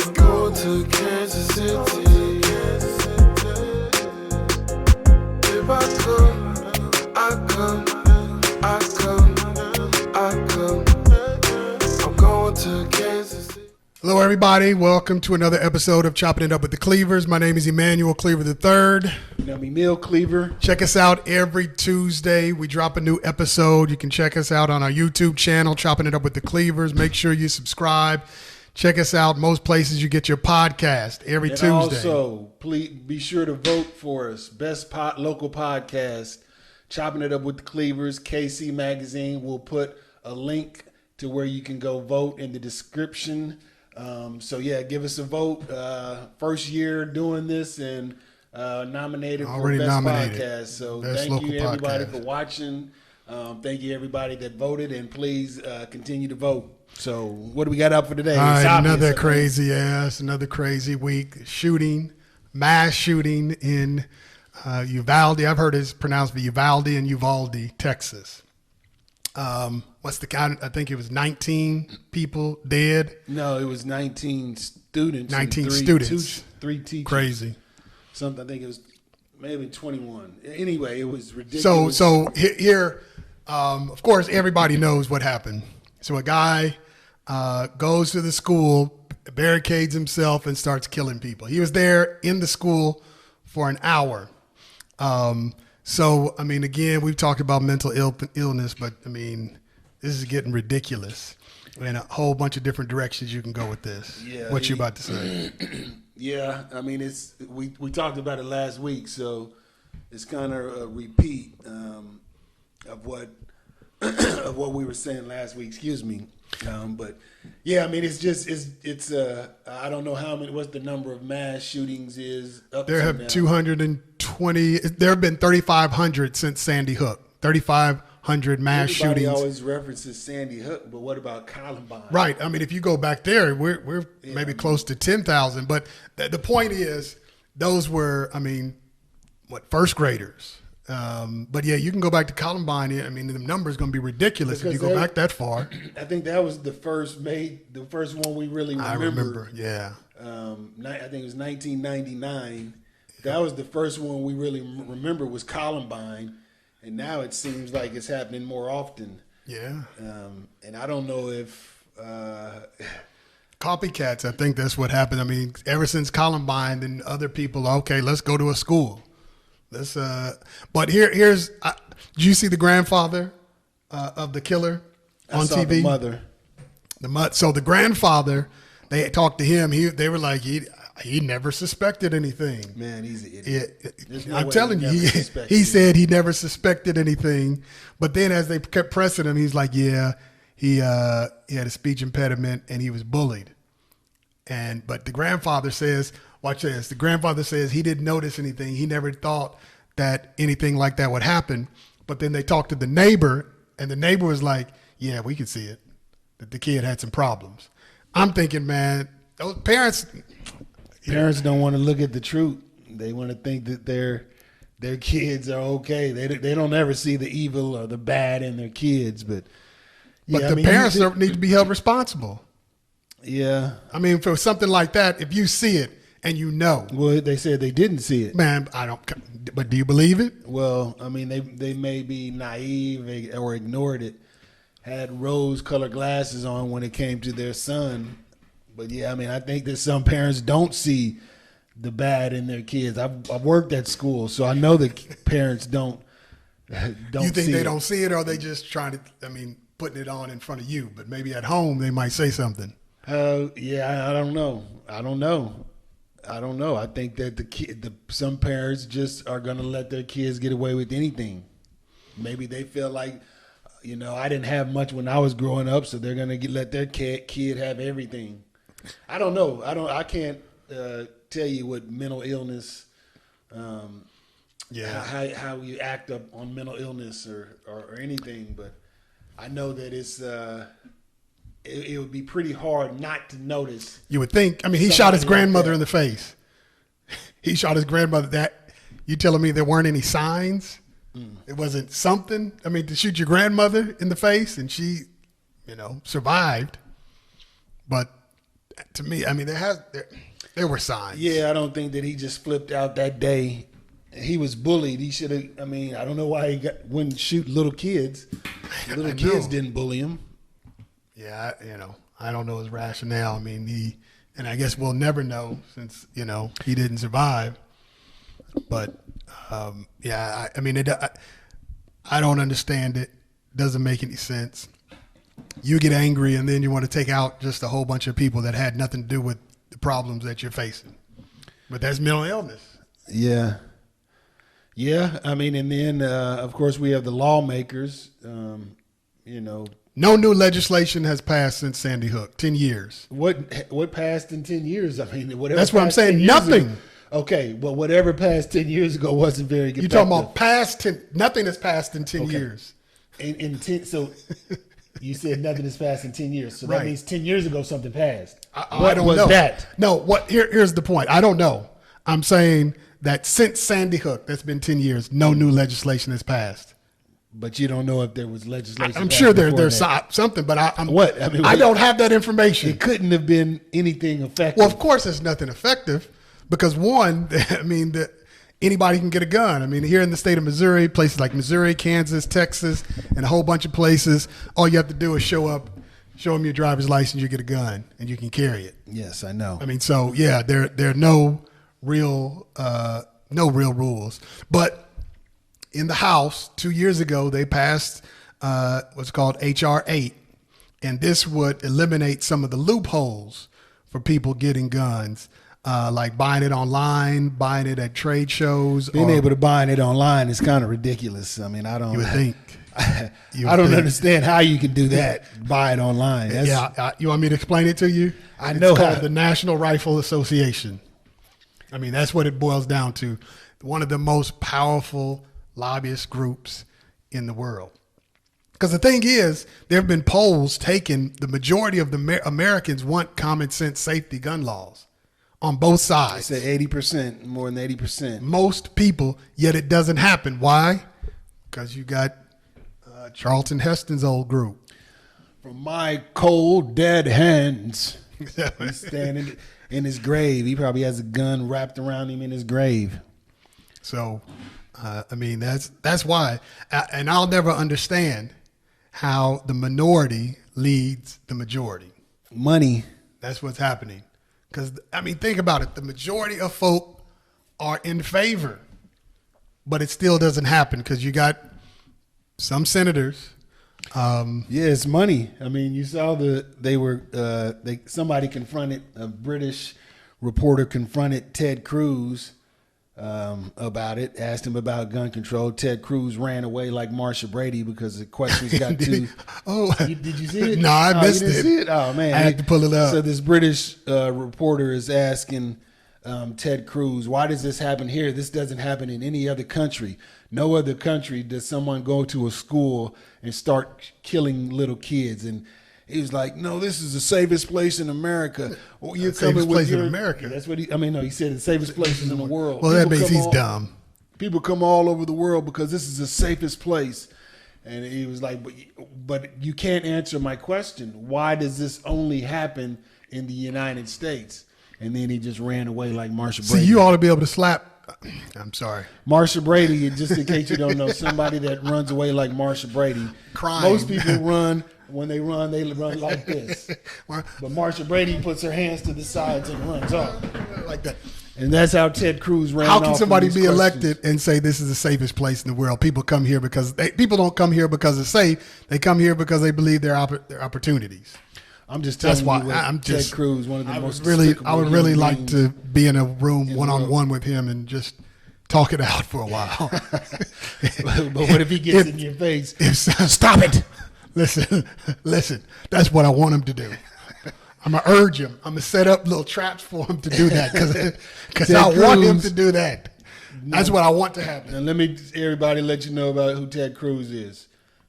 I'm going to Kansas City. If I could, I could. I'm going to Kansas City. Hello, everybody. Welcome to another episode of Choppin' It Up with the Cleavers. My name is Emmanuel Cleaver III. I'm Emil Cleaver. Check us out every Tuesday. We drop a new episode. You can check us out on our YouTube channel, Choppin' It Up with the Cleavers. Make sure you subscribe. Check us out most places you get your podcast every Tuesday. Also, please be sure to vote for us. Best local podcast, Chopping It Up with the Cleavers, KC Magazine. We'll put a link to where you can go vote in the description. So yeah, give us a vote. First year doing this and nominated for Best Podcast. So thank you everybody for watching. Thank you everybody that voted, and please continue to vote. So what do we got up for today? All right, another crazy week. Mass shooting in Uvalde. I've heard it's pronounced Uvalde in Uvalde, Texas. What's the count? I think it was 19 people dead. No, it was 19 students. 19 students. Three teachers. Crazy. Something, I think it was maybe 21. Anyway, it was ridiculous. So here, of course, everybody knows what happened. So a guy goes to the school, barricades himself, and starts killing people. He was there in the school for an hour. So, I mean, again, we've talked about mental illness, but, I mean, this is getting ridiculous in a whole bunch of different directions you can go with this. Yeah, what you about to say? Yeah, I mean, we talked about it last week, so it's kind of a repeat of what we were saying last week. Excuse me, but yeah, I mean, it's I don't know what's the number of mass shootings is up. There have 220. There have been 3,500 since Sandy Hook. 3,500 mass shootings. Everybody always references Sandy Hook, but what about Columbine? Right. I mean, if you go back there, we're maybe close to 10,000. But the point is, those were, I mean, first graders. But yeah, you can go back to Columbine. I mean, the number is going to be ridiculous if you go back that far. I think that was the first one we really remember. I remember, yeah. I think it was 1999. That was the first one we really remember was Columbine, and now it seems like it's happening more often. Yeah. And I don't know if copycats. I think that's what happened. I mean, ever since Columbine, then other people, okay, let's go to a school. But here's. Did you see the grandfather of the killer on TV? The mother. So the grandfather, they talked to him. They were like he never suspected anything. Man, he's an idiot. I'm telling you, he said he never suspected anything. But then as they kept pressing him, he's like, yeah, he had a speech impediment and he was bullied. But the grandfather says, watch this. The grandfather says he didn't notice anything. He never thought that anything like that would happen. But then they talked to the neighbor, and the neighbor was like, yeah, we could see it, that the kid had some problems. I'm thinking, man, those parents don't want to look at the truth. They want to think that their kids are okay. They don't ever see the evil or the bad in their kids. But the parents need to be held responsible. Yeah. I mean, for something like that, if you see it and you know. Well, they said they didn't see it. Man, but do you believe it? Well, I mean, they may be naive or ignored it, had rose-colored glasses on when it came to their son. But yeah, I mean, I think that some parents don't see the bad in their kids. I've worked at school, so I know that parents don't You think they don't see it, or are they just trying to, putting it on in front of you? But maybe at home they might say something. Yeah, I don't know. I think that some parents just are going to let their kids get away with anything. Maybe they feel like, I didn't have much when I was growing up, so they're going to let their kid have everything. I don't know. I can't tell you what mental illness, how you act up on mental illness or anything, but I know that it's it would be pretty hard not to notice. You would think. I mean, he shot his grandmother in the face. He shot his grandmother. That you telling me there weren't any signs? It wasn't something. I mean, to shoot your grandmother in the face and she, survived. But to me, I mean, there were signs. Yeah, I don't think that he just flipped out that day. He was bullied. He should have. I mean, I don't know why he wouldn't shoot little kids. Little kids didn't bully him. Yeah, I don't know his rationale. I mean, and I guess we'll never know since he didn't survive. But yeah, I mean, I don't understand it. Doesn't make any sense. You get angry and then you want to take out just a whole bunch of people that had nothing to do with the problems that you're facing. But that's mental illness. Yeah. Yeah, I mean, and then, of course, we have the lawmakers, No new legislation has passed since Sandy Hook, 10 years. What passed in 10 years? I mean, whatever. That's what I'm saying, 10 years nothing. ago- okay, well, whatever passed 10 years ago wasn't very good. You're talking about past 10, nothing has passed in 10 years. In 10, so you said nothing has passed in 10 years. So Right. that means 10 years ago something passed. I don't was know. that? No, here's the point. I don't know. I'm saying that since Sandy Hook, that's been 10 years, no new legislation has passed. But you don't know if there was legislation. I'm passed sure before there's that. something, but What? I mean, I what- don't have that information. It couldn't have been anything effective. Well, of course, there's nothing effective because one, I mean, anybody can get a gun. I mean, here in the state of Missouri, places like Missouri, Kansas, Texas, and a whole bunch of places, all you have to do is show up, show them your driver's license, you get a gun, and you can carry it. Yes, I know. I mean, so yeah, there are no real rules. But in the House 2 years ago, they passed what's called H.R. 8, and this would eliminate some of the loopholes for people getting guns, like buying it online, buying it at trade shows. Being able to buy it online is kind of ridiculous. I mean, I don't. You would think. I don't understand how you can do that. Buy it online. That's, You want me to explain it to you? I know It's called how. the National Rifle Association. I mean, that's what it boils down to. One of the most powerful lobbyist groups in the world. Because the thing is, there have been polls taken. The majority of the Americans want common sense safety gun laws on both I sides. said 80%, more than 80%. Most people, yet it doesn't happen. Why? Because you got Charlton Heston's old group. From my cold, dead hands. He's standing in his grave. He probably has a gun wrapped around him in his grave. So, I mean, that's why. And I'll never understand how the minority leads the majority. Money. That's what's happening. Because, I mean, think about it. The majority of folk are in favor, but it still doesn't happen because you got some senators. Yeah, it's money. I mean, you saw somebody confronted, a British reporter confronted Ted Cruz about it, asked him about gun control. Ted Cruz ran away like Marsha Brady because the questions got too. Did you see it? No, I missed you didn't it. See it. Oh man, I had to pull it up. So this British reporter is asking Ted Cruz, "Why does this happen here? This doesn't happen in any other country. No other country does someone go to a school and start killing little kids." And he was like, "No, this is the safest place in America." Well, you're Safest coming with place in your- America. That's what he. I mean, no, he said the safest places in the world. Well, that People means come he's all- dumb. People come all over the world because this is the safest place. And he was like, but you can't answer my question. Why does this only happen in the United States? And then he just ran away like Marsha Brady. See, you ought to be able to slap. I'm sorry. Marsha Brady, just in case you don't know, somebody that runs away like Marsha Brady. Crying. Most people run, when they run like this. But Marsha Brady puts her hands to the sides and runs off. Like that. And that's how Ted Cruz ran How off. can from somebody these be questions. elected and say this is the safest place in the world? People come here because people don't come here because it's safe. They come here because they believe their opportunities. I'm just telling That's why you what I'm just Ted Cruz, one of the most I would despicable really human like beings. to be in a room the one-on-one with him and just talk it out for a while. But what if he gets in your face? Stop it! Listen. That's what I want him to do. I'm gonna urge him. I'm gonna set up little traps for him to do that because I want him to do that. That's what I want to happen. And let you know about who Ted Cruz is.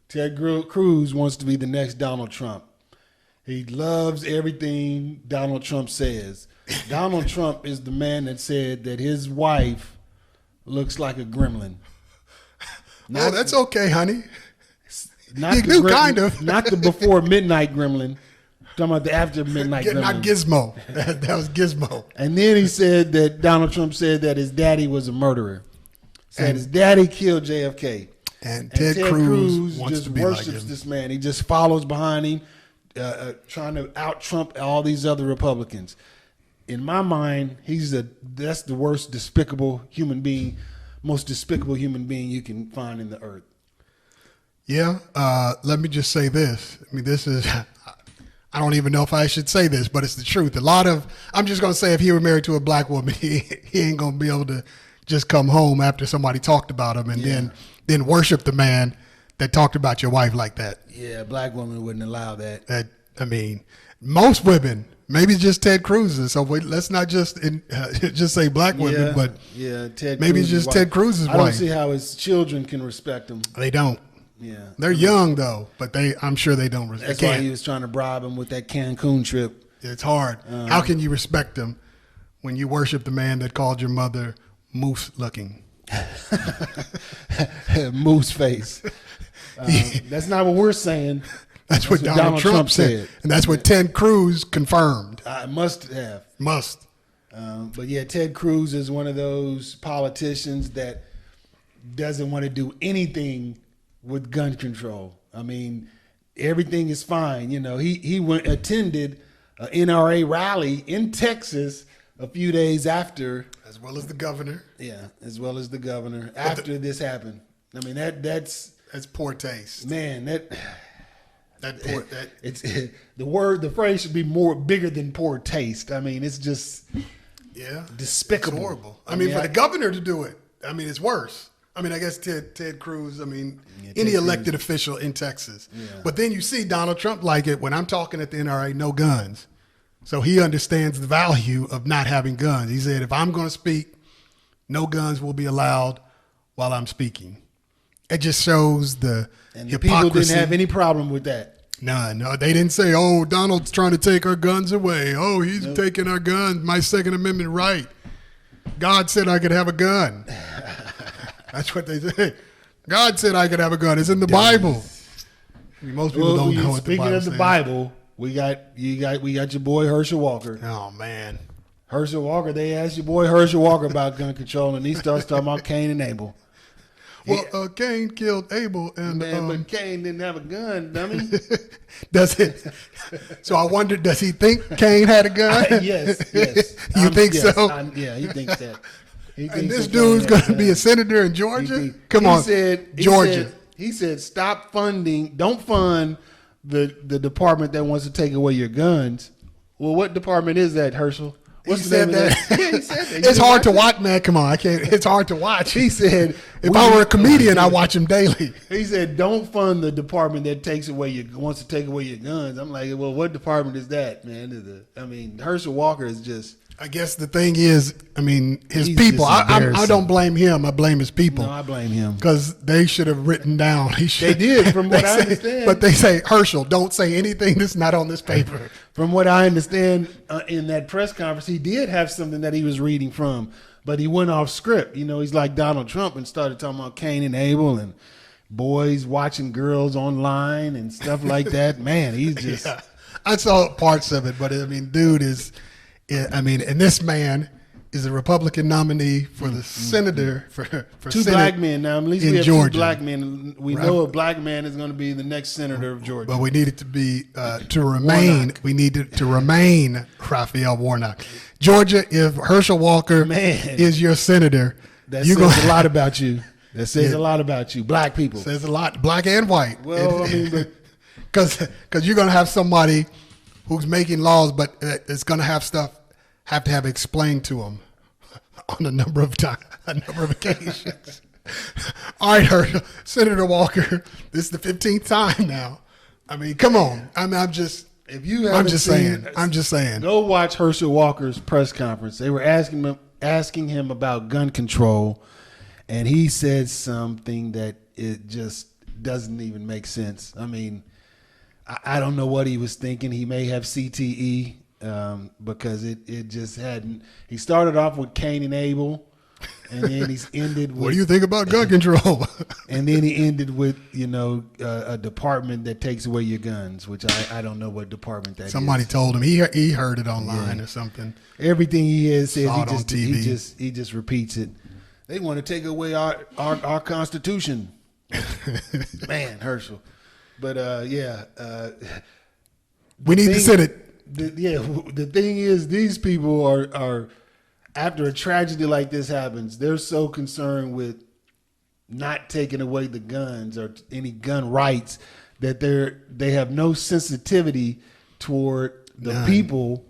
Ted Cruz wants to be the next Donald Trump. He loves everything Donald Trump says. Donald Trump is the man that said that his wife looks like a gremlin. No, that's okay, honey. Not You the do gremlin- kind of. Not the before midnight gremlin. talking about the after midnight Not limo. Gizmo. That was Gizmo. And then he said that Donald Trump said that his daddy was a murderer. Said And- his daddy killed JFK. And And Ted Cruz wants just to be like worships him. this man. He just follows behind him, trying to out-Trump all these other Republicans. In my mind, that's the worst despicable human being, most despicable human being you can find in the earth. Yeah. Let me just say this. I mean, this is. I don't even know if I should say this, but it's the truth. I'm just going to say if he were married to a black woman, he ain't going to be able to just come home after somebody talked about him and then worship the man that talked about your wife like that. Yeah, a black woman wouldn't allow that. I mean, most women, maybe just Ted Cruz's. So let's not just just say black women, but Ted maybe Cruz's it's just wife. Ted Cruz's I don't wife. see how his children can respect him. They don't. Yeah, They're young though, but I'm sure they don't. that's they why can't. he was trying to bribe him with that Cancun trip. It's hard. How can you respect them when you worship the man that called your mother moose looking? Moose face. That's not what we're saying. That's what Donald Trump said. And that's what Ted Cruz confirmed. I must have. Must. But yeah, Ted Cruz is one of those politicians that doesn't want to do anything with gun control. I mean, everything is fine. You know, he attended an NRA rally in Texas a few days after. As well as the governor. Yeah, as well as the governor after this happened. I mean, that's poor taste. man, It's the phrase should be bigger than poor taste. I mean, it's just despicable. It's horrible. I mean, for the governor to do it, I mean, it's worse. I mean, I guess Ted Cruz, I mean, any elected official in Texas. Yeah. But then you see Donald Trump like it when I'm talking at the NRA, no guns. So he understands the value of not having guns. He said, if I'm going to speak, no guns will be allowed while I'm speaking. It just shows the And the hypocrisy. people didn't have any problem with that. None. No, they didn't say, oh, Donald's trying to take our guns away. Oh, he's taking our guns, my Second Amendment right. God said I could have a gun. That's what they say. God said I could have a gun. It's in the Bible. I mean, most people don't know what the Speaking Bible of the says. Bible, we got your boy Herschel Walker. Oh, man. Herschel Walker, they asked your boy Herschel Walker about gun control, and he starts talking about Cain and Abel. Well, Cain killed Abel, and Man, but Cain didn't have a gun, dummy. does it? So I wondered, does he think Cain had a gun? Yes. You think yes, so? Yeah, he thinks that. He And thinks this that dude's Cain going had to a be gun. a senator in Georgia? Come on, Georgia. He said, stop funding, don't fund the department that wants to take away your guns. Well, what department is that, Herschel? What's He the name said of that. Yeah, he said that. It's hard to watch, man. Come on, I can't. It's hard to watch. He said, if I were a comedian, I watch him daily. He said, don't fund the department that wants to take away your guns. I'm like, well, what department is that, man? I mean, Herschel Walker is just. I guess the thing is, I mean, his He's people. just I embarrassing. don't blame him. I blame his people. No, I blame him. Because they should have written down. They did, from what I understand. But they say, Herschel, don't say anything that's not on this paper. From what I understand, in that press conference, he did have something that he was reading from, but he went off script. You know, he's like Donald Trump and started talking about Cain and Abel and boys watching girls online and stuff like that. Man, he's just. Yeah. I saw parts of it, but I mean, dude is, I mean, and this man is a Republican nominee for the senator for Two Senate black men now. At least in we have Georgia. two black men. We know a black man is going to be the next senator of Georgia. But we need it to be to remain. Warnock. We need it to remain Raphael Warnock. Georgia, if Herschel Walker is your senator, That you says a lot about you. That says a lot about you, black people. Says a lot, black and white. Well, I mean, but because you're going to have somebody who's making laws, but it's going to have to have explained to them on a number of occasions. All right, Senator Walker, this is the 15th time now. I mean, come on. I'm just saying. Go watch Herschel Walker's press conference. They were asking him about gun control, and he said something that it just doesn't even make sense. I mean, I don't know what he was thinking. He may have CTE because it just hadn't. He started off with Cain and Abel, And then he's ended with. What do you think about gun control? And then he ended with, a department that takes away your guns, which I don't know what department that Somebody is. told him he heard it online or something. Everything he has says Saw it on TV. he just repeats it. They want to take away our Constitution. Man, Herschel. But We need the Senate. The thing is, these people are after a tragedy like this happens, they're so concerned with not taking away the guns or any gun rights that they have no sensitivity toward the people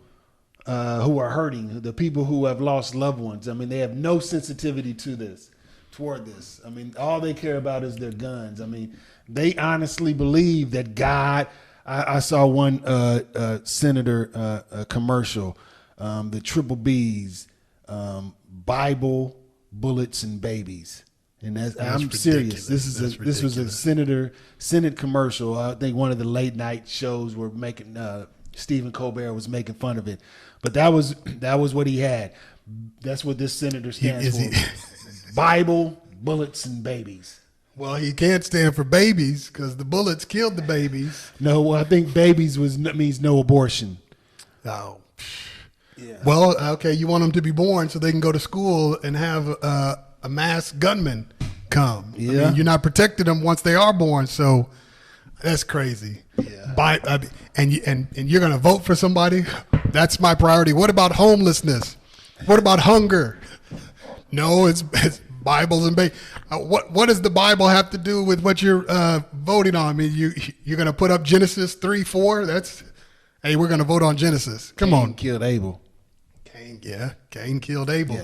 who are hurting, the people who have lost loved ones. I mean, they have no sensitivity toward this. I mean, all they care about is their guns. I mean, they honestly believe that God. I saw one senator commercial, the triple B's, Bible, bullets, and babies. And I'm serious. This was a Senate commercial. I think one of the late night shows were making Stephen Colbert was making fun of it, but that was what he had. That's what this senator stands for: Bible, bullets, and babies. Well, he can't stand for babies because the bullets killed the babies. No, well, I think babies means no abortion. Oh. Yeah. Well, okay, you want them to be born so they can go to school and have a masked gunman come. Yeah. I mean, you're not protecting them once they are born, so that's crazy. Yeah. And you're going to vote for somebody? That's my priority. What about homelessness? What about hunger? No, it's Bibles and what does the Bible have to do with what you're voting on? I mean, you're going to put up Genesis 3:4? Hey, we're going to vote on Genesis. Come on. Killed Abel. Cain killed Abel.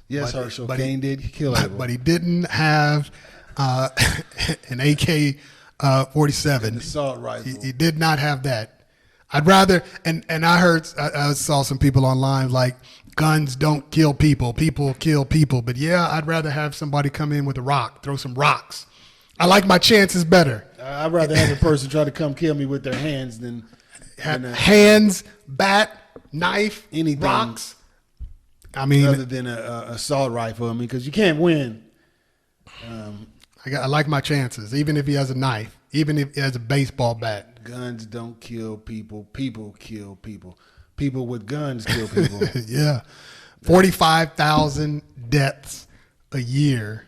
Yes, Herschel. Cain did kill Abel. But he didn't have an AK-47. Assault rifle. He did not have that. I'd rather, and I saw some people online like, guns don't kill people. People kill people. But yeah, I'd rather have somebody come in with a rock, throw some rocks. I like my chances better. I'd rather have a person try to come kill me with their hands than hands, bat, knife, anything, rocks. I mean, other than a assault rifle. I mean, because you can't win. I like my chances, even if he has a knife, even if he has a baseball bat. Guns don't kill people. People kill people. People with guns kill people. Yeah. 45,000 deaths a year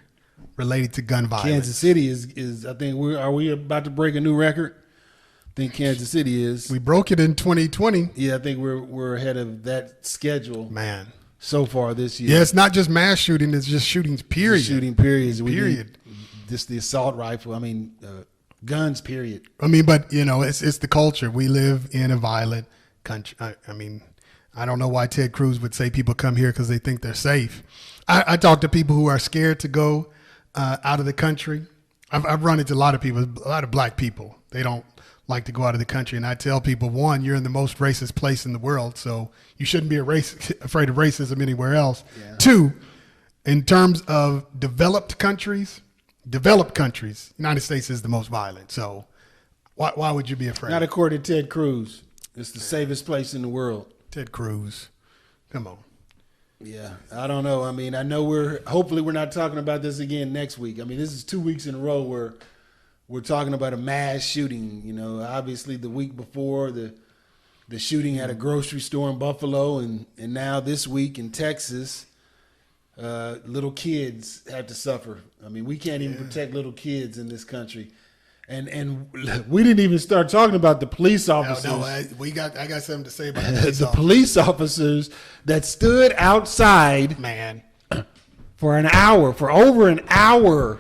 related to gun violence. Kansas City is I think are we about to break a new record? I think Kansas City is. We broke it in 2020. Yeah, I think we're ahead of that schedule. Man. So far this year. Yeah, it's not just mass shooting, it's just shootings, period. Shooting periods. Period. Just the assault rifle. I mean, guns, period. I mean, but, it's the culture. We live in a violent country. I mean, I don't know why Ted Cruz would say people come here because they think they're safe. I talk to people who are scared to go out of the country. I've run into a lot of people, a lot of black people. They don't like to go out of the country. And I tell people, one, you're in the most racist place in the world, so you shouldn't be afraid of racism anywhere else. Yeah. Two, in terms of developed countries, United States is the most violent. So why would you be afraid? Not according to Ted Cruz. It's the safest place in the world. Ted Cruz. Come on. Yeah, I don't know. I mean, I know hopefully we're not talking about this again next week. I mean, this is 2 weeks in a row where we're talking about a mass shooting. Obviously the week before the shooting at a grocery store in Buffalo, and now this week in Texas, little kids have to suffer. I mean, we can't even protect little kids in this country. And we didn't even start talking about the police officers. No, I got something to say about the police officers that stood outside, man, for over an hour.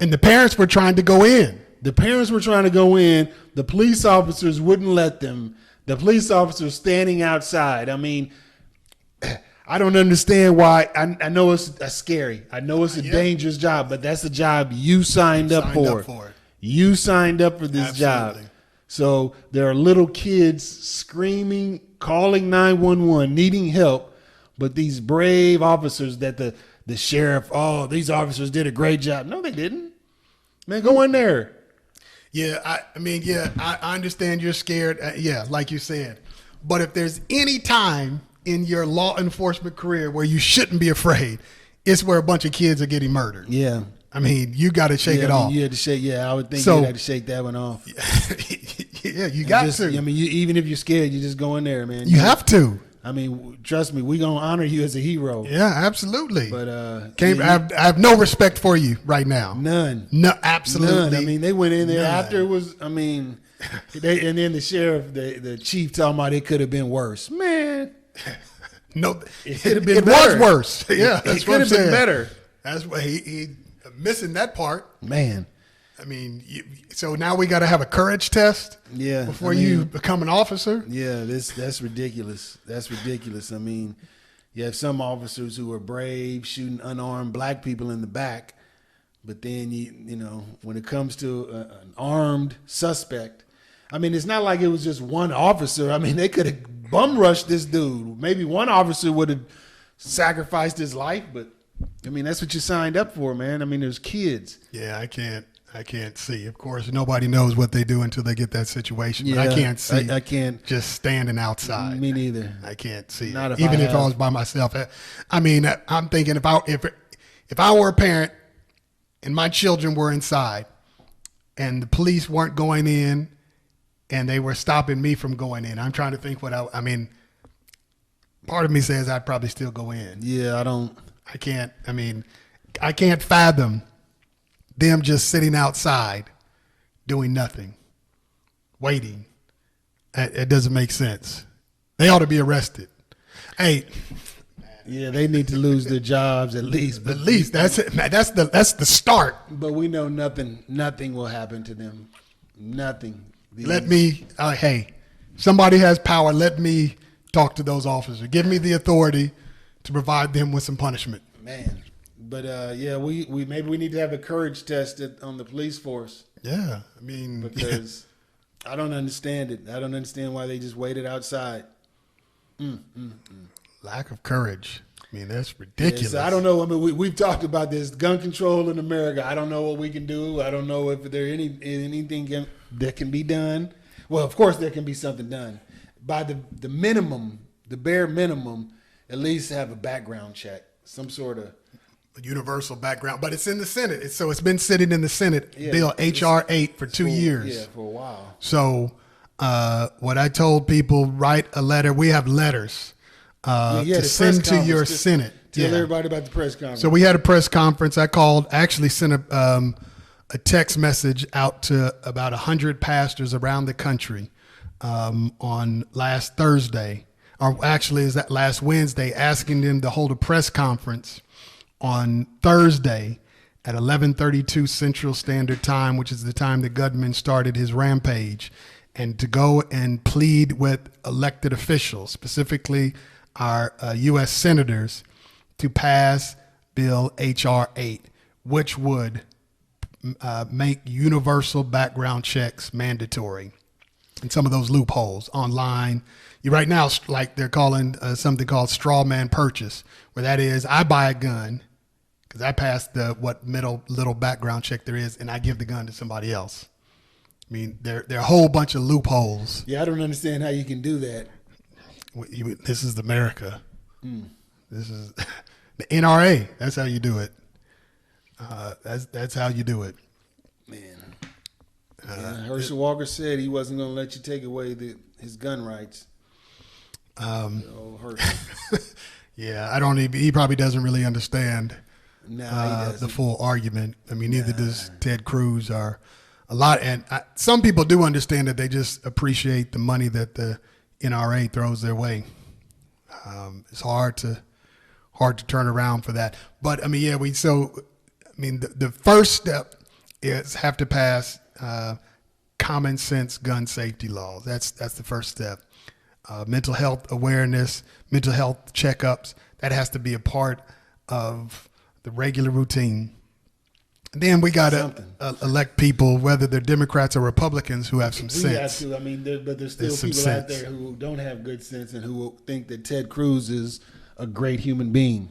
And the parents were trying to go in. The police officers wouldn't let them. The police officers standing outside. I mean, I don't understand why. I know it's scary. I know it's a dangerous job, but that's the job you signed up for. You signed up for this job. So there are little kids screaming, calling 911, needing help, but these brave officers that the sheriff, these officers did a great job. No, they didn't. Man, go in there. Yeah, I understand you're scared. Like you said. But if there's any time in your law enforcement career where you shouldn't be afraid, it's where a bunch of kids are getting murdered. Yeah. I mean, you got to shake it off. You had to shake. Yeah, I would think So- you had to shake that one off. Yeah, you got Just- to. I mean, even if you're scared, you just go in there, man. You have to. I mean, trust me, we gonna honor you as a hero. Yeah, absolutely. But Can't, yeah, I have no respect for you right now. none. No, absolutely. None. I mean, they went in there None. after it was. I mean, and then the sheriff, the chief, talking about it could have been worse. Man, No, it could have been. It better. was worse. Yeah, that's it what could I'm have been saying. better. That's why he missing that part. Man, I mean, so now we got to have a courage test. yeah. Before I mean, you become an officer. yeah, that's ridiculous. That's ridiculous. I mean, you have some officers who are brave, shooting unarmed black people in the back, but then you know when it comes to an armed suspect, I mean, it's not like it was just one officer. I mean, they could have bum rushed this dude. Maybe one officer would have sacrificed his life, but I mean, that's what you signed up for, man. I mean, there's kids. Yeah, I can't see. Of course, nobody knows what they do until they get that situation. But I can't see. I can't. Just standing outside. Me neither. I can't see. Not it. if Even I if I have- was by myself. I mean, I'm thinking if I were a parent and my children were inside and the police weren't going in and they were stopping me from going in. I'm trying to think I mean, part of me says I'd probably still go in. Yeah, I don't. I can't fathom them just sitting outside doing nothing, waiting. It doesn't make sense. They ought to be arrested. Hey, Yeah, they need to lose their jobs at least. But at least that's it. That's the start. But we know nothing will happen to them. Nothing. Hey, somebody has power. Let me talk to those officers. Give me the authority to provide them with some punishment. Man. But yeah, we maybe we need to have a courage test on the police force Yeah, I mean, because I don't understand it. I don't understand why they just waited outside. lack of courage. I mean, that's ridiculous. So I don't know. I mean, we've talked about this gun control in America. I don't know what we can do. I don't know if there anything that can be done. Well, of course there can be something done. By the minimum, the bare minimum, at least have a background check, some sort of universal background, but it's in the Senate. So it's been sitting in the Senate Yeah, bill it's- HR 8 for 2 years. Yeah, for a while. So what I told people, write a letter. We have letters Yeah, to the send press to your conference. Just Senate. Tell Yeah. everybody about the press conference. So we had a press conference. I actually sent a text message out to about 100 pastors around the country on last Thursday, or actually is that last Wednesday, asking them to hold a press conference on Thursday at 11:32 Central Standard Time, which is the time that Gutman started his rampage, and to go and plead with elected officials, specifically our U.S. senators, to pass Bill H.R. 8, which would make universal background checks mandatory. And some of those loopholes online. Right now, like they're calling something called straw man purchase, where that is I buy a gun because I passed what little background check there is, and I give the gun to somebody else. I mean, there are a whole bunch of loopholes. Yeah, I don't understand how you can do that. This is America. This is the NRA. That's how you do it. That's how you do it. Man. Herschel Walker said he wasn't going to let you take away his gun rights. Herschel. Yeah, I don't. He probably doesn't really understand Nah, he doesn't. the full argument. I mean, neither does Ted Cruz or a lot. And some people do understand that. They just appreciate the money that the NRA throws their way. It's hard to turn around for that. But I mean, yeah, the first step is have to pass common sense gun safety laws. That's the first step. Mental health awareness, mental health checkups, that has to be a part of the regular routine. And then we got to elect people, whether they're Democrats or Republicans, who have some We have sense. to. I mean, but there's still There's some people out sense. there who don't have good sense and who think that Ted Cruz is a great human being.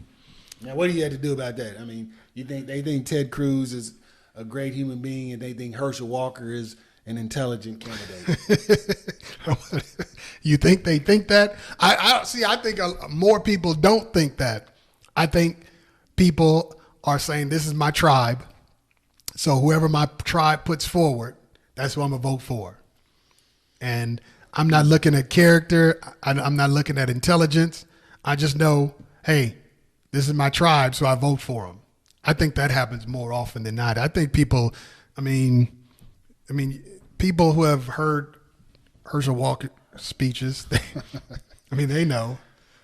Now, what do you have to do about that? I mean, they think Ted Cruz is a great human being, and they think Herschel Walker is an intelligent candidate. You think they think that? I think more people don't think that. I think people are saying, this is my tribe. So whoever my tribe puts forward, that's who I'm going to vote for. And I'm not looking at character. I'm not looking at intelligence. I just know, hey, this is my tribe, so I vote for them. I think that happens more often than not. I think people, I mean, people who have heard Herschel Walker speeches, they know.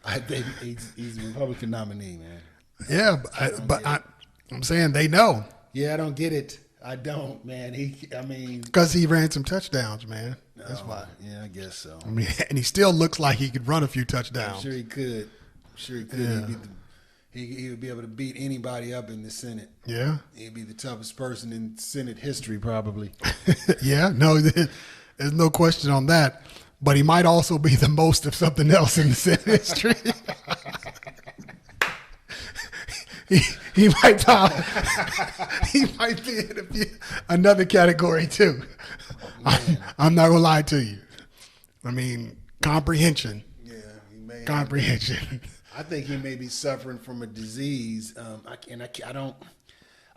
I think he's a Republican nominee, man. Yeah, but I'm saying they know. Yeah, I don't get it. I don't, man. Because he ran some touchdowns, man. That's why. Yeah, I guess so. I mean, and he still looks like he could run a few touchdowns. I'm sure he could. Yeah. He would be able to beat anybody up in the Senate. Yeah. He'd be the toughest person in Senate history, probably. Yeah, no, there's no question on that. But he might also be the most of something else in the Senate history. he might be in another category too. I'm not gonna lie to you. I mean, comprehension. Yeah, he may. Comprehension. I think he may be suffering from a disease. I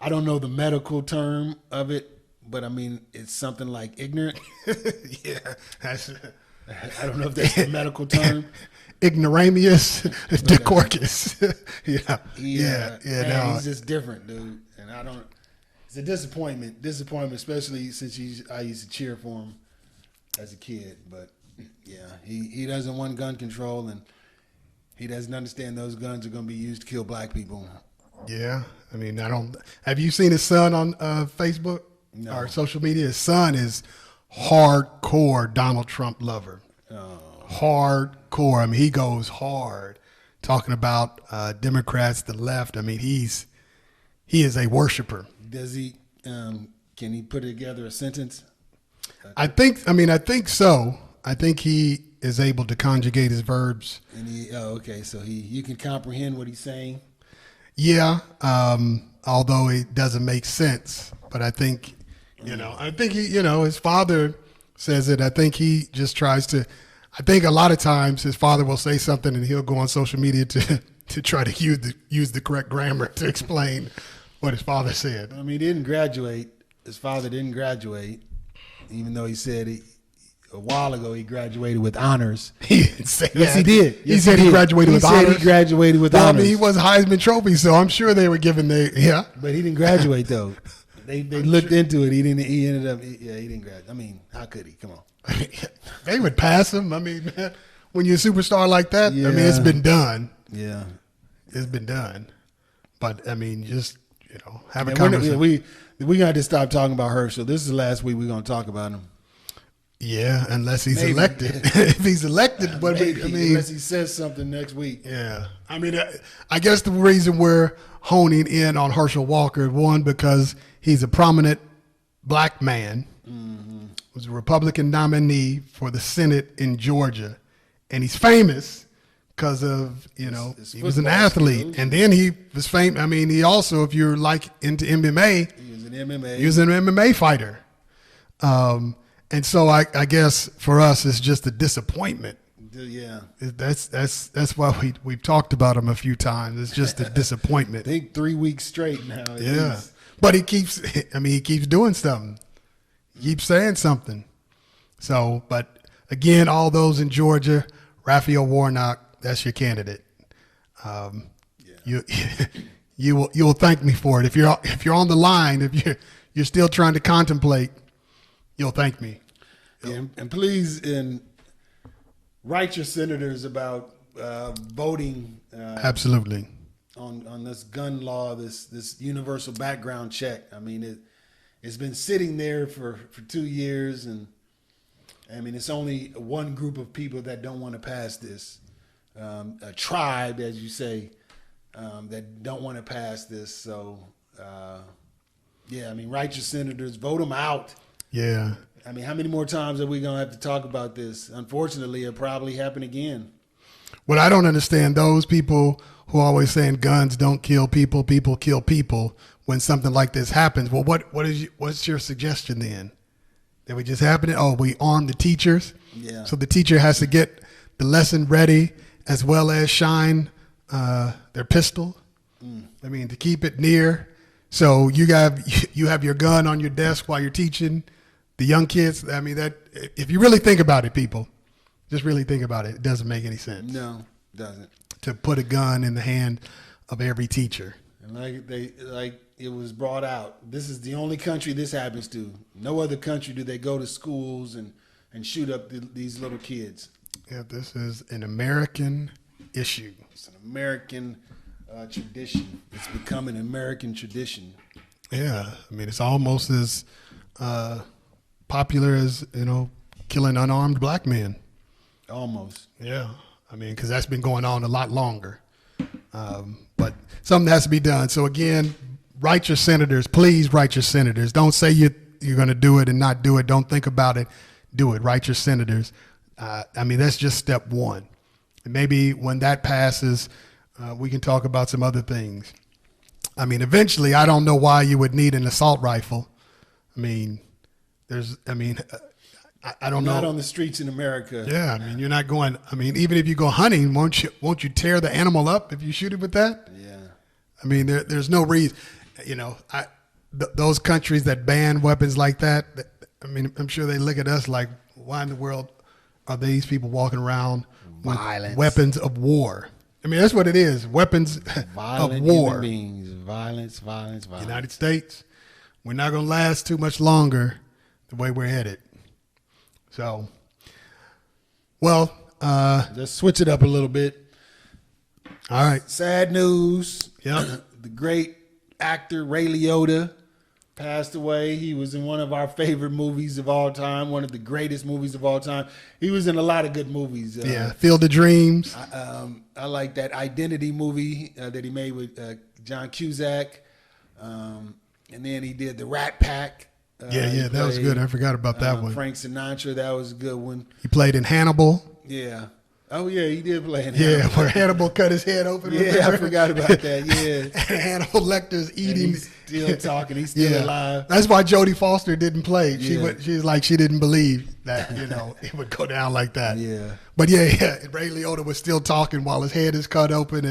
don't know the medical term of it, but I mean it's something like ignorant. Yeah, I don't know if that's the medical term. Ignoramus decorcus. Yeah. Man, he's just different, dude. And it's a disappointment, especially since I used to cheer for him as a kid. But yeah, he doesn't want gun control, and he doesn't understand those guns are going to be used to kill black people. Yeah, I mean, have you seen his son on Facebook or social media? His son is hardcore Donald Trump lover. Oh. Hardcore. I mean, he goes hard talking about Democrats, the left. I mean, he is a worshiper. Does he? Can he put together a sentence? I think so. I think he is able to conjugate his verbs. And okay. So you can comprehend what he's saying. Yeah. Although it doesn't make sense, but I think, his father says it. I think he just tries to. I think a lot of times his father will say something and he'll go on social media to try to use the correct grammar to explain what his father said. I mean, he didn't graduate. His father didn't graduate, even though he said a while ago he graduated with honors. He didn't say that. Yes, he did. He said he graduated with honors. He graduated with honors. honors. I mean, he was a Heisman Trophy, so I'm sure they were giving But he didn't graduate though. They looked into it. He ended up. He didn't graduate. I mean, how could he? Come on. They would pass him. I mean, man, when you're a superstar like that, yeah. I mean, it's been done. Yeah, it's been done. But I mean, just have a conversation. We got to stop talking about Herschel. This is the last week we're going to talk about him. Yeah, unless he's elected. If he's elected, but unless he says something next week. Yeah, I mean, I guess the reason we're honing in on Herschel Walker, one, because he's a prominent black man. Mm-hmm. Was a Republican nominee for the Senate in Georgia, and he's famous because of he was an athlete, skills. And then he was famous. I mean, he also, if you're like into MMA, he was an MMA fighter. And so I guess for us it's just a disappointment. Yeah, that's why we've talked about him a few times. It's just a disappointment. I think 3 weeks straight now. Yeah, but he keeps doing something. He keeps saying something. So, but again, all those in Georgia, Raphael Warnock, that's your candidate. You will thank me for it if you're on the line. If you're still trying to contemplate, you'll thank me. Yeah, and please write your senators about voting. Absolutely. On this gun law, this universal background check. I mean, it's been sitting there for 2 years, and I mean, it's only one group of people that don't want to pass this, a tribe, as you say, that don't want to pass this. So, yeah, I mean, write your senators, vote them out. Yeah. I mean, how many more times are we going to have to talk about this? Unfortunately, it'll probably happen again. What I don't understand, those people who are always saying guns don't kill people, people kill people, when something like this happens. Well, what's your suggestion then? That we just happen it? Oh, we arm the teachers? Yeah. So the teacher has to get the lesson ready as well as shine their pistol? I mean, to keep it near. So you have your gun on your desk while you're teaching the young kids. I mean, that if you really think about it, people, just really think about it. It doesn't make any sense. No, it doesn't. To put a gun in the hand of every teacher. And like it was brought out. This is the only country this happens to. No other country do they go to schools and shoot up these little kids. Yeah, this is an American issue. It's an American tradition. It's become an American tradition. Yeah, I mean, it's almost as popular as, killing unarmed black men. Almost. Yeah, I mean, because that's been going on a lot longer. But something has to be done. So again, write your senators. Please write your senators. Don't say you're going to do it and not do it. Don't think about it. Do it. Write your senators. I mean, that's just step one. And maybe when that passes, we can talk about some other things. I mean, eventually, I don't know why you would need an assault rifle. I mean, I don't know. Not on the streets in America. Yeah, I mean, you're not going. I mean, even if you go hunting, won't you tear the animal up if you shoot it with that? Yeah. I mean, there's no reason. Those countries that ban weapons like that. I mean, I'm sure they look at us like, why in the world are these people walking around with weapons of war? I mean, that's what it is. Weapons Violent of war. Human beings. Violence. United States, we're not going to last too much longer the way we're headed. So, well, let's switch it up a little bit. All right. Sad news. Yep. The great actor Ray Liotta passed away. He was in one of our favorite movies of all time, one of the greatest movies of all time. He was in a lot of good movies. Field of Dreams. I like that Identity movie that he made with John Cusack. And then he did The Rat Pack. That was good. I forgot about that one. Frank Sinatra, that was a good one. He played in Hannibal. Yeah. Oh, yeah, he did play in Hannibal. Yeah, where Hannibal cut his head open. Yeah, I forgot about that, yeah. And Hannibal Lecter's eating. And he's still talking. He's still alive. That's why Jodie Foster didn't play. Yeah. She's like, she didn't believe that, it would go down like that. Yeah. But yeah, Ray Liotta was still talking while his head is cut open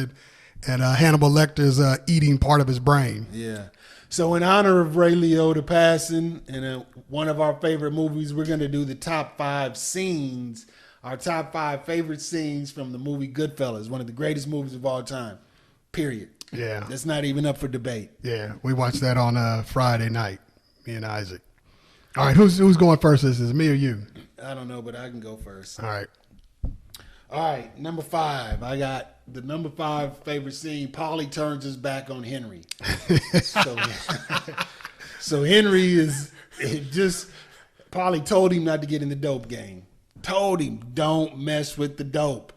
and Hannibal Lecter's eating part of his brain. Yeah. So in honor of Ray Liotta passing, and one of our favorite movies, we're going to do the top 5 scenes, our top 5 favorite scenes from the movie Goodfellas, one of the greatest movies of all time, period. Yeah. That's not even up for debate. Yeah, we watched that on Friday night, me and Isaac. All right, who's going first? Is me or you? I don't know, but I can go first. All right. All right, number 5. I got the number 5 favorite scene. Paulie turns his back on Henry. So Henry Paulie told him not to get in the dope game. Told him, don't mess with the dope.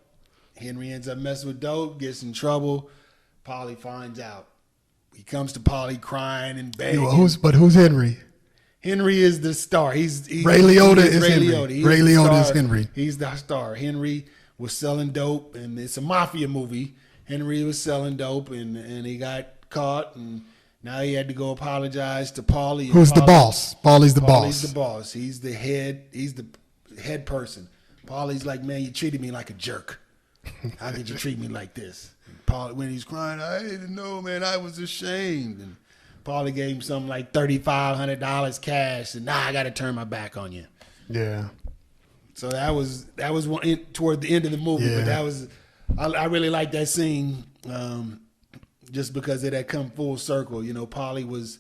Henry ends up messing with dope, gets in trouble. Paulie finds out. He comes to Paulie crying and begging. Who's Henry? Henry is the star. He's Ray Liotta is Ray Henry. Liotta. Ray Liotta is Henry. He's the star. Henry was selling dope, and it's a mafia movie. Henry was selling dope, and he got caught, and now he had to go apologize to Paulie. Who's the boss? Paulie's the boss. Paulie's the boss. He's the head. He's the head person. Paulie's like, man, you treated me like a jerk. How could you treat me like this? Paulie, when he's crying, I didn't know, man. I was ashamed. And Paulie gave him something like $3,500 cash, and now I got to turn my back on you. Yeah. So that was toward the end of the movie, Yeah. but that was I really like that scene just because it had come full circle. Paulie was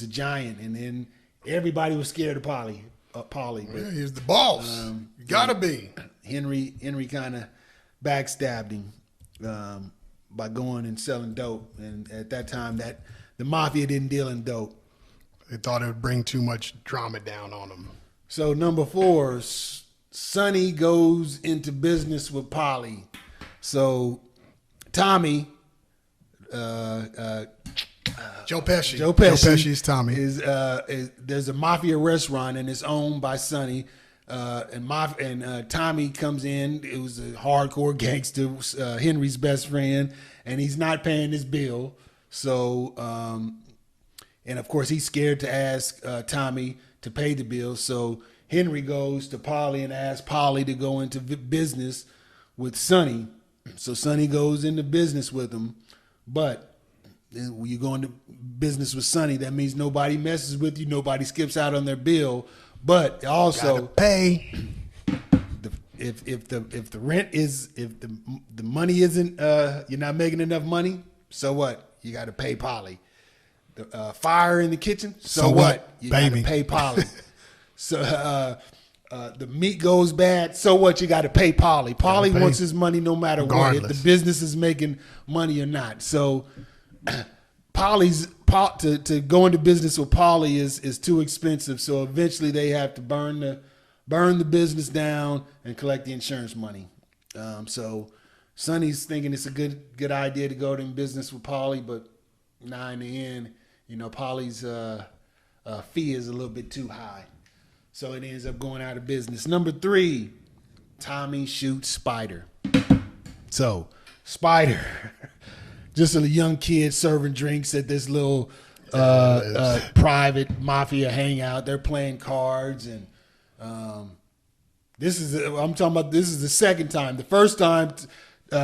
a giant, and then everybody was scared of Paulie. But, Yeah, he's the boss. You gotta be. Henry kind of backstabbed him by going and selling dope, and at that time that the mafia didn't deal in dope. They thought it would bring too much drama down on him. So number 4, Sonny goes into business with Paulie. So Tommy, Joe Pesci. Joe Pesci's Tommy. is there's a mafia restaurant and it's owned by Sonny. And Tommy comes in. It was a hardcore gangster, Henry's best friend, and he's not paying his bill. So, and of course, he's scared to ask Tommy to pay the bill. So Henry goes to Paulie and asks Paulie to go into business with Sonny. So Sonny goes into business with him, but Then when you go into business with Sonny, that means nobody messes with you, nobody skips out on their bill. But also Gotta pay. If the rent is if the money isn't you're not making enough money, so what? You got to pay Polly. The fire in the kitchen, so what? You got to pay Polly. So the meat goes bad, so what? You got to pay Polly. Polly wants his money no matter what, if the business is making money or not. So to go into business with Polly is too expensive. So eventually they have to burn the business down and collect the insurance money. So Sonny's thinking it's a good idea to go in business with Polly, but now in the end, Polly's fee is a little bit too high. So it ends up going out of business. Number 3, Tommy shoots Spider. So Spider, just a young kid serving drinks at this little private mafia hangout. They're playing cards, and this is the second time. The first time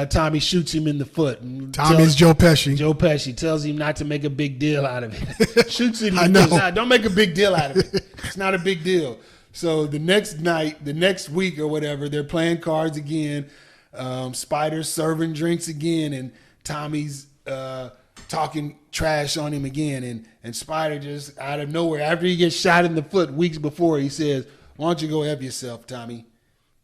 Tommy shoots him in the foot. Tommy's Joe Pesci. Joe Pesci tells him not to make a big deal out of it. Shoots him in the foot. Don't make a big deal out of it. It's not a big deal. So the next night, the next week or whatever, they're playing cards again. Spider's serving drinks again, and Tommy's talking trash on him again. And Spider just out of nowhere, after he gets shot in the foot weeks before, he says, "Why don't you go help yourself, Tommy?"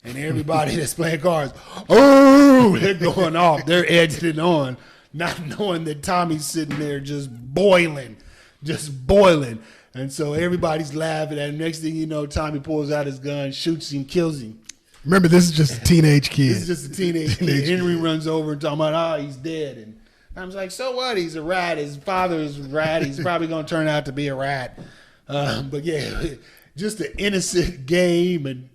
And everybody that's playing cards, oh, they're going off. They're edging it on, not knowing that Tommy's sitting there just boiling. And so everybody's laughing. And next thing you know, Tommy pulls out his gun, shoots him, kills him. Remember, this is just a teenage kid. This is just a teenage kid. Henry runs over and talking about, he's dead. And I was like, so what? He's a rat. His father is a rat. He's probably going to turn out to be a rat. But yeah, just an innocent game and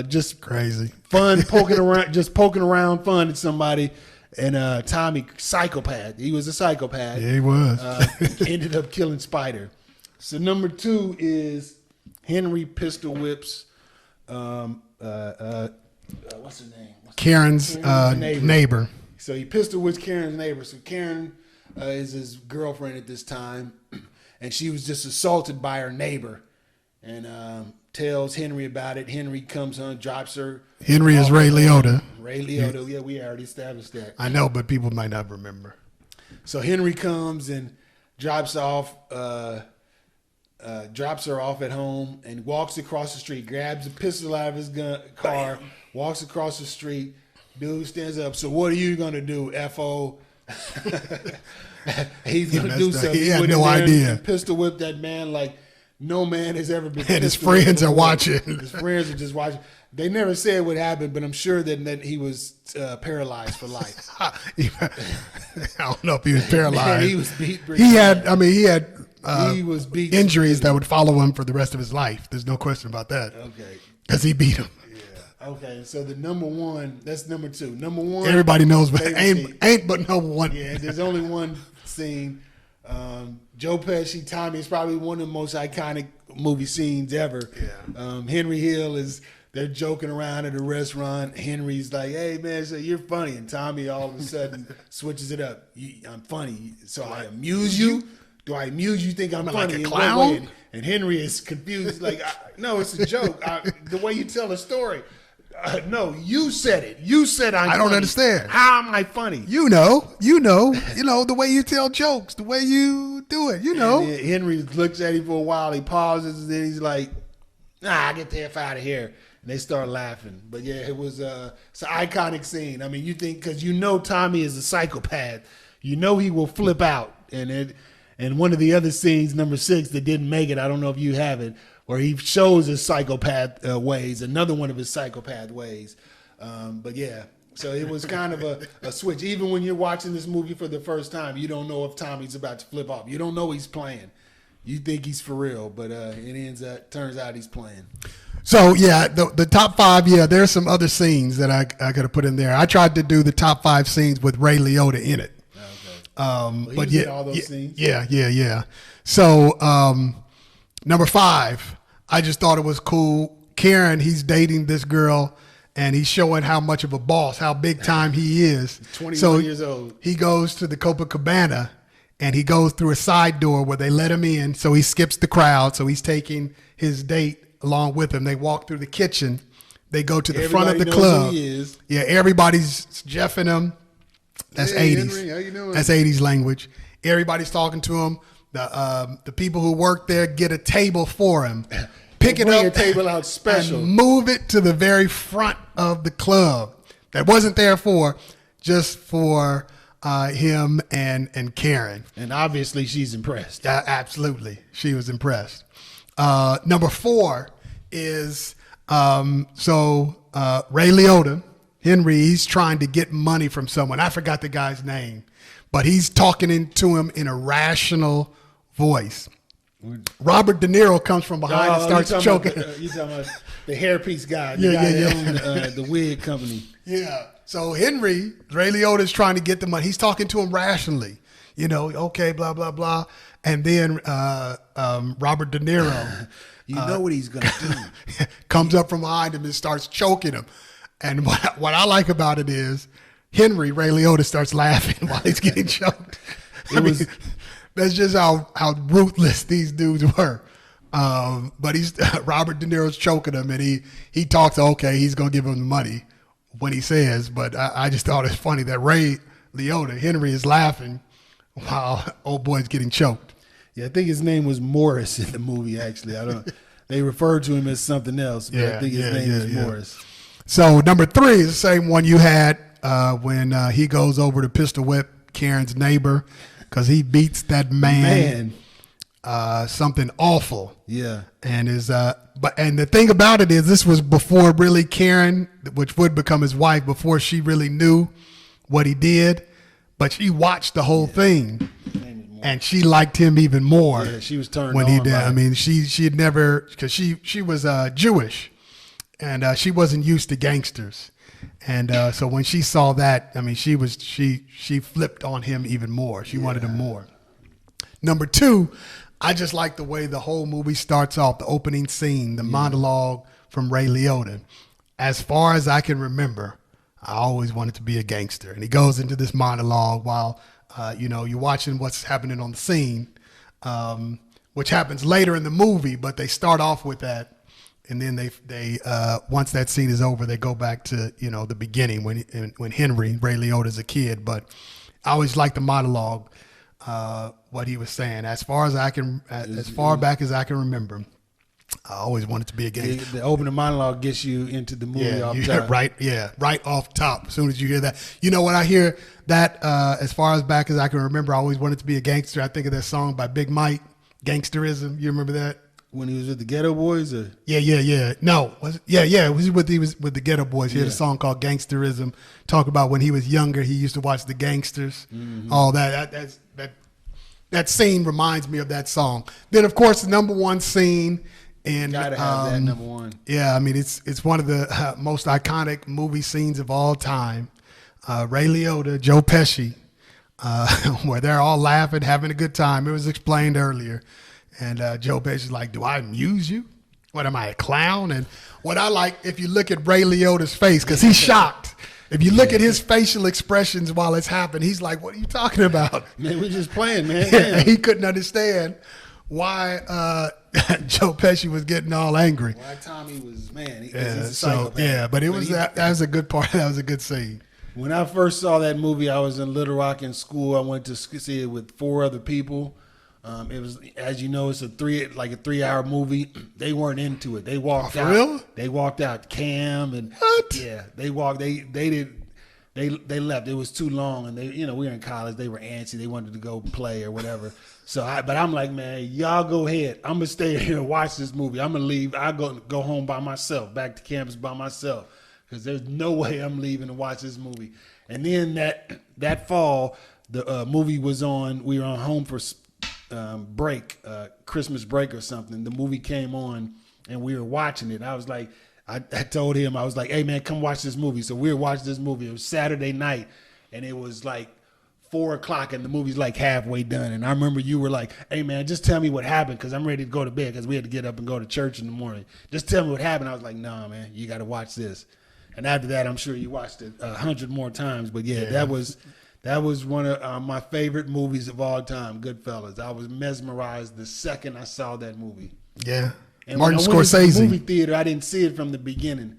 just crazy fun, poking around fun at somebody. And Tommy, psychopath. He was a psychopath. Yeah, he was. Ended up killing Spider. So number 2 is Henry pistol whips. What's her name? Karen's neighbor. So he pistol whips Karen's neighbor. So Karen is his girlfriend at this time, and she was just assaulted by her neighbor, and tells Henry about it. Henry comes home, drops her. Henry is Ray Liotta. Ray Liotta. Yeah, we already established that. I know, but people might not remember. So Henry comes and drops her off at home and walks across the street, grabs a pistol out of his car, walks across the street. Dude stands up. So what are you going to do, F.O.? He's going to do something. He had no idea. And pistol whip that man like no man has ever been. And his friends are watching. His friends are just watching. They never said what happened, but I'm sure that he was paralyzed for life. I don't know if he was paralyzed. Man, he was beat. He was beat. Injuries that would follow him for the rest of his life. There's no question about that. Okay. Because he beat him. Yeah. Okay. So the number 1, that's number 2. Number 1. Everybody knows, but ain't but number 1. Yeah. There's only one scene. Joe Pesci, Tommy is probably one of the most iconic movie scenes ever. Yeah. Henry Hill they're joking around at a restaurant. Henry's like, "Hey man, so you're funny," and Tommy all of a sudden switches it up. "I'm funny, so I amuse you. Do I amuse you? Think I'm funny? Like a clown?" And Henry is confused. Like, "No, it's a joke. The way you tell a story." No, you said it. You said I don't understand. How am I funny? You know, the way you tell jokes, the way you do it, And Henry looks at him for a while. He pauses, and then he's like, "Nah, get the F out of here." And they start laughing. But yeah, it was it's an iconic scene. I mean, you think, because Tommy is a psychopath. He will flip out. And one of the other scenes, number 6, that didn't make it, I don't know if you have it, where he shows his psychopath ways, another one of his psychopath ways. But yeah, so it was kind of a switch. Even when you're watching this movie for the first time, you don't know if Tommy's about to flip off. You don't know he's playing. You think he's for real, but it turns out he's playing. So yeah, the top 5. Yeah, there's some other scenes that I could have put in there. I tried to do the top 5 scenes with Ray Liotta in it. Okay. But yeah, all those scenes. Yeah. So number 5, I just thought it was cool. Karen, he's dating this girl, and he's showing how much of a boss, how big time he is. 21 years old. He goes to the Copacabana, and he goes through a side door where they let him in. So he skips the crowd. So he's taking his date along with him. They walk through the kitchen. They go to the front of the club. Yeah, everybody's jeffing him. That's 80s. Henry, how you doing? That's 80s language. Everybody's talking to him. The people who work there get a table for him. Pick it Bring up, a table out special, and move it to the very front of the club. That wasn't there just for him and Karen. and obviously she's impressed. Absolutely, she was impressed. Number 4 is Ray Liotta. Henry, he's trying to get money from someone. I forgot the guy's name, but he's talking to him in a rational voice. Robert De Niro comes from behind and starts choking. You talking about the hairpiece guy? Yeah. That owned the wig company. Yeah. So Ray Liotta is trying to get the money. He's talking to him rationally. Okay, blah, blah, blah. And then Robert De Niro. You know what he's going to do. Comes up from behind him and starts choking him. And what I like about it is Ray Liotta starts laughing while he's getting choked. That's just how ruthless these dudes were. But Robert De Niro's choking him, and he talks. Okay, he's gonna give him the money when he says. But I just thought it's funny that Ray Liotta, Henry, is laughing while old boy's getting choked. Yeah, I think his name was Morris in the movie. Actually, they referred to him as something else, but I think his name is Morris. So number 3 is the same one you had when he goes over to pistol whip Karen's neighbor because he beats that man. Something awful. Yeah. And the thing about it is this was before really Karen, which would become his wife, before she really knew what he did, but she watched the whole thing. And she liked him even more. Yeah, she was turned when on he did. by it. I mean, she had never, because she was Jewish, and she wasn't used to gangsters, and so when she saw that, I mean, she flipped on him even more. She wanted him more. Number 2, I just like the way the whole movie starts off. The opening scene, the monologue from Ray Liotta. As far as I can remember, I always wanted to be a gangster, and he goes into this monologue while. You're watching what's happening on the scene, which happens later in the movie, but they start off with that. And then they once that scene is over, they go back to, the beginning when Ray Liotta is a kid. But I always like the monologue, what he was saying. As far back as I can remember, I always wanted to be a gangster. The opening monologue gets you into the movie off top. Right off top. As soon as you hear that, when I hear that, as far as back as I can remember, I always wanted to be a gangster. I think of that song by Big Mike, Gangsterism. You remember that? When he was with the Ghetto Boys? Or? Yeah. No, it was with the Ghetto Boys. He had a song called Gangsterism. Talk about when he was younger, he used to watch the gangsters. Mm-hmm. All that. That scene reminds me of that song. Then, of course, the number 1 scene. And gotta have that number 1. Yeah, I mean it's one of the most iconic movie scenes of all time. Ray Liotta, Joe Pesci, where they're all laughing, having a good time. It was explained earlier, and Joe Pesci's like, "Do I amuse you? What am I, a clown?" And what I like, if you look at Ray Liotta's face, because he's shocked. If you look at his facial expressions while it's happening, he's like, "What are you talking about?" Man, we're just playing, man. He couldn't understand why Joe Pesci was getting all angry. Why Tommy was, man. He's a psychopath. But it was that was a good part. That was a good scene. When I first saw that movie, I was in Little Rock in school. I went to see it with 4 other people. It was, as you know, it's a 3-hour movie. They weren't into it. They walked out. For real? They walked out. Cam and what? Yeah, they walked. They did. They left. It was too long, and we were in college. They were antsy. They wanted to go play or whatever. But I'm like, man, y'all go ahead. I'm gonna stay here and watch this movie. I'm gonna leave. I go home by myself, back to campus by myself, because there's no way I'm leaving to watch this movie. And then that fall, the movie was on. We were on home for break, Christmas break or something. The movie came on, and we were watching it. I was like, I told him, I was like, hey man, come watch this movie. So we were watching this movie. It was Saturday night, and it was like 4:00, and the movie's like halfway done. And I remember you were like, hey man, just tell me what happened, because I'm ready to go to bed, because we had to get up and go to church in the morning. Just tell me what happened. I was like, nah man, you got to watch this. And after that, I'm sure you watched it 100 more times. But yeah, That was one of my favorite movies of all time, Goodfellas. I was mesmerized the second I saw that movie. Yeah. And Martin when I went into the Scorsese. movie theater, I didn't see it from the beginning.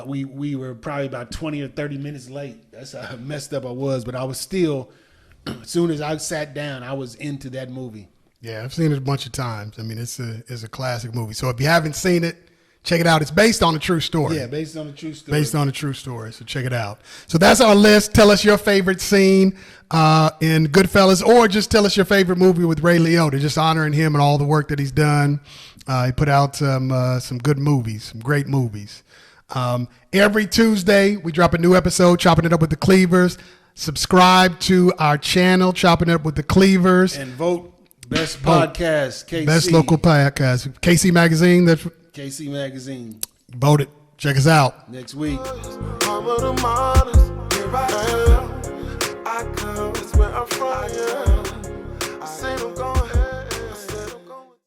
We were probably about 20 or 30 minutes late. That's how messed up I was. But I was still, as soon as I sat down, I was into that movie. Yeah, I've seen it a bunch of times. I mean, it's a classic movie. So if you haven't seen it, check it out. It's based on a true story. Yeah, based on a true story. Based on a true story. So check it out. So that's our list. Tell us your favorite scene in Goodfellas, or just tell us your favorite movie with Ray Liotta. Just honoring him and all the work that he's done. He put out some good movies, some great movies. Every Tuesday, we drop a new episode, Chopping It Up with the Cleavers. Subscribe to our channel, Chopping It Up with the Cleavers. And vote Best Podcast, KC. Best local podcast. KC Magazine. That's KC Magazine. Vote it. Check us out. Next week. Home of the models, here I am. I come, it's where I'm from. I say I'm going.